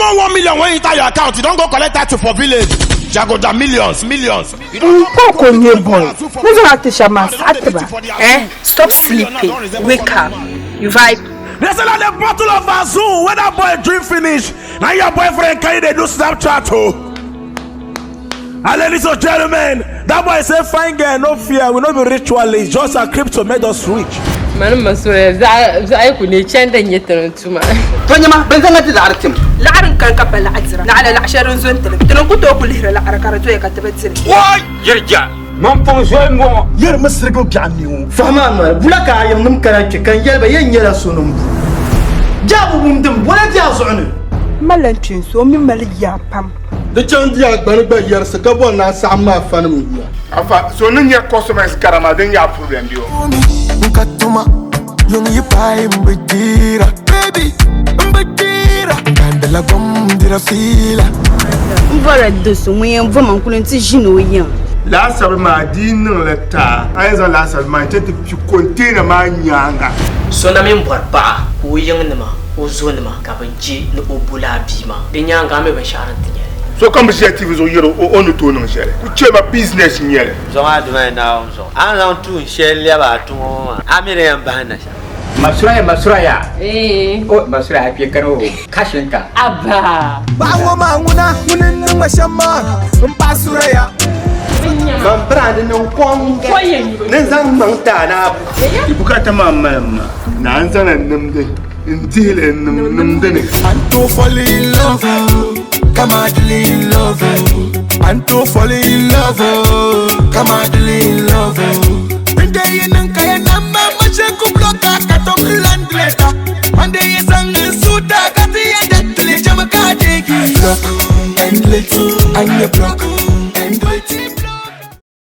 common 1 million when you enter your account, you don't go collect that for village. Jagoda millions. Stop sleeping. Wake up. You vibe. They say that the bottle of Azul, when that boy drink finish, now your boyfriend carry they do Snapchat too. And ladies and gentlemen, that boy say fine girl, no fear, we not be ritualist, just a crypto made us rich. Man, I couldn't change the yet to my. Tonyama, Benzanga did Artim. Larin can capella Azra. Nala Sharon Zuntel. Don't go to Kulira Arakaratoya Catabet. Why? Yerja. Mampo Zembo. Yer Mr. Gogani. Famama, Blaka, I am Numkara, can yell by Yera Sunum. Jabum them, what are you on? Malantin, so me Malia Pam. The Chandia Banaba years ago, and Sama family. So Ninya customers Karamadenia problem. Mukatuma, Yungi Pai Mbitira, baby, Mbitira, Candela Gom Dirafila. Voilà de ce moyen, vraiment, qu'on ne s'y Last summer, my dinner letter. I was last of my tent to contain my yanga. So na min barba ko yangnama ko zonama ka banji no obula bima de nyanga me be sharantinya. So come see activities on your own to no share. Ku chema business nyere. So I do now so. I don't to share liaba to amire mbana. Masuraya. Oh, Masura, Piecaro, Kashinka. Abba. Bawo Manguna, Munin Mashama, Suraya. Man brand no Pong, Nizam Montana. Ibukata mama, Nanzan and Numde, until and Numdene. And to fall in love, come out in love. And to fall in love, come out in love. One day in Kayana, Machaku Bloka, Katok Landleta. One day is on the Suda, Kati and the Jamaka. Block and little, and your block.